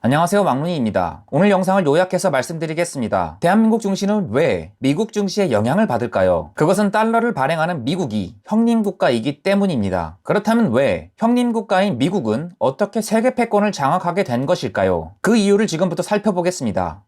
안녕하세요, 왕눈이입니다. 오늘 영상을 요약해서 말씀드리겠습니다. 대한민국 증시는 왜 미국 증시에 영향을 받을까요? 그것은 달러를 발행하는 미국이 형님국가이기 때문입니다. 그렇다면 왜 형님국가인 미국은 어떻게 세계 패권을 장악하게 된 것일까요? 그 이유를 지금부터 살펴보겠습니다.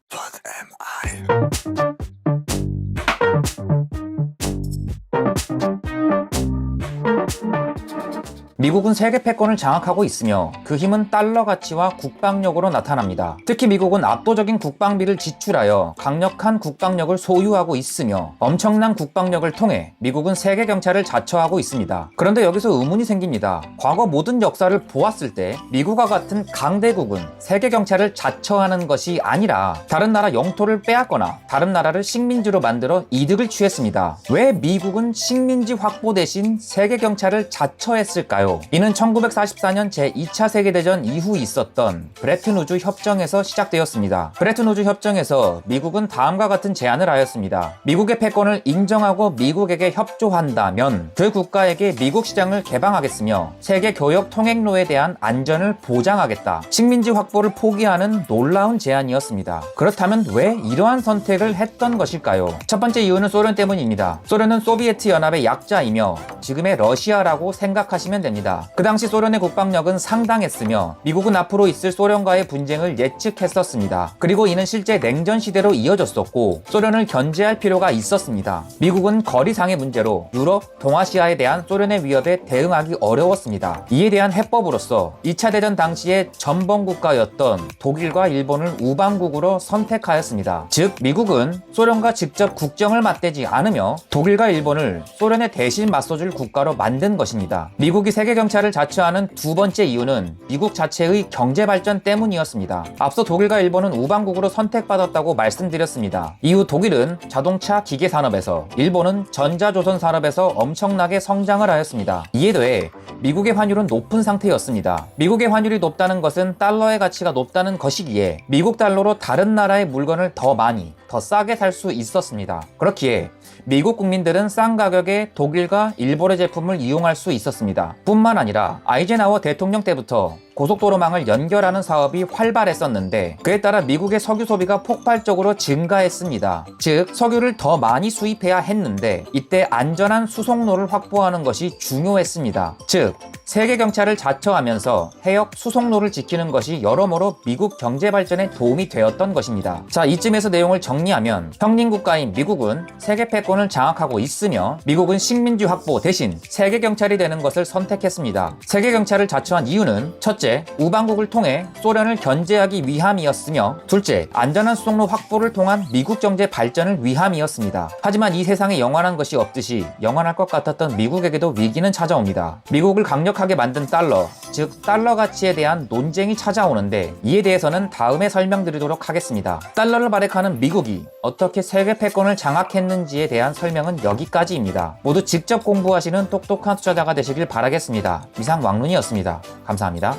미국은 세계 패권을 장악하고 있으며 그 힘은 달러 가치와 국방력으로 나타납니다. 특히 미국은 압도적인 국방비를 지출하여 강력한 국방력을 소유하고 있으며 엄청난 국방력을 통해 미국은 세계 경찰을 자처하고 있습니다. 그런데 여기서 의문이 생깁니다. 과거 모든 역사를 보았을 때 미국과 같은 강대국은 세계 경찰을 자처하는 것이 아니라 다른 나라 영토를 빼앗거나 다른 나라를 식민지로 만들어 이득을 취했습니다. 왜 미국은 식민지 확보 대신 세계 경찰을 자처했을까요? 이는 1944년 제2차 세계대전 이후 있었던 브레튼우즈 협정에서 시작되었습니다. 브레튼우즈 협정에서 미국은 다음과 같은 제안을 하였습니다. 미국의 패권을 인정하고 미국에게 협조한다면 그 국가에게 미국 시장을 개방하겠으며 세계 교역 통행로에 대한 안전을 보장하겠다. 식민지 확보를 포기하는 놀라운 제안이었습니다. 그렇다면 왜 이러한 선택을 했던 것일까요? 첫 번째 이유는 소련 때문입니다. 소련은 소비에트 연합의 약자이며 지금의 러시아라고 생각하시면 됩니다. 그 당시 소련의 국방력은 상당했으며 미국은 앞으로 있을 소련과의 분쟁을 예측했었습니다. 그리고 이는 실제 냉전 시대로 이어졌었고 소련을 견제할 필요가 있었습니다. 미국은 거리상의 문제로 유럽, 동아시아에 대한 소련의 위협에 대응하기 어려웠습니다. 이에 대한 해법으로서 2차 대전 당시의 전범국가였던 독일과 일본을 우방국으로 선택하였습니다. 즉 미국은 소련과 직접 국정을 맞대지 않으며 독일과 일본을 소련의 대신 맞서줄 국가로 만든 것입니다. 미국이 세계 경찰을 자처하는 두 번째 이유는 미국 자체의 경제 발전 때문이었습니다. 앞서 독일과 일본은 우방국으로 선택받았다고 말씀드렸습니다. 이후 독일은 자동차 기계 산업에서, 일본은 전자조선 산업에서 엄청나게 성장을 하였습니다. 이에 더해 미국의 환율은 높은 상태였습니다. 미국의 환율이 높다는 것은 달러의 가치가 높다는 것이기에 미국 달러로 다른 나라의 물건을 더 많이, 더 싸게 살 수 있었습니다. 그렇기에 미국 국민들은 싼 가격에 독일과 일본의 제품을 이용할 수 있었습니다. 뿐만 아니라 아이젠하워 대통령 때부터 고속도로망을 연결하는 사업이 활발했었는데 그에 따라 미국의 석유 소비가 폭발적으로 증가했습니다. 즉 석유를 더 많이 수입해야 했는데 이때 안전한 수송로를 확보하는 것이 중요했습니다. 즉 세계 경찰을 자처하면서 해역 수송로를 지키는 것이 여러모로 미국 경제 발전에 도움이 되었던 것입니다. 자, 이쯤에서 내용을 정리하면 형님국가인 미국은 세계 패권을 장악하고 있으며 미국은 식민지 확보 대신 세계 경찰이 되는 것을 선택했습니다. 세계 경찰을 자처한 이유는 첫째, 우방국을 통해 소련을 견제하기 위함이었으며 둘째, 안전한 수송로 확보를 통한 미국 경제 발전을 위함이었습니다. 하지만 이 세상에 영원한 것이 없듯이 영원할 것 같았던 미국에게도 위기는 찾아옵니다. 미국을 강력하게 만든 달러, 즉 달러 가치에 대한 논쟁이 찾아오는데 이에 대해서는 다음에 설명드리도록 하겠습니다. 달러를 발행하는 미국이 어떻게 세계 패권을 장악했는지에 대한 설명은 여기까지입니다. 모두 직접 공부하시는 똑똑한 투자자가 되시길 바라겠습니다. 이상 왕눈이었습니다. 감사합니다.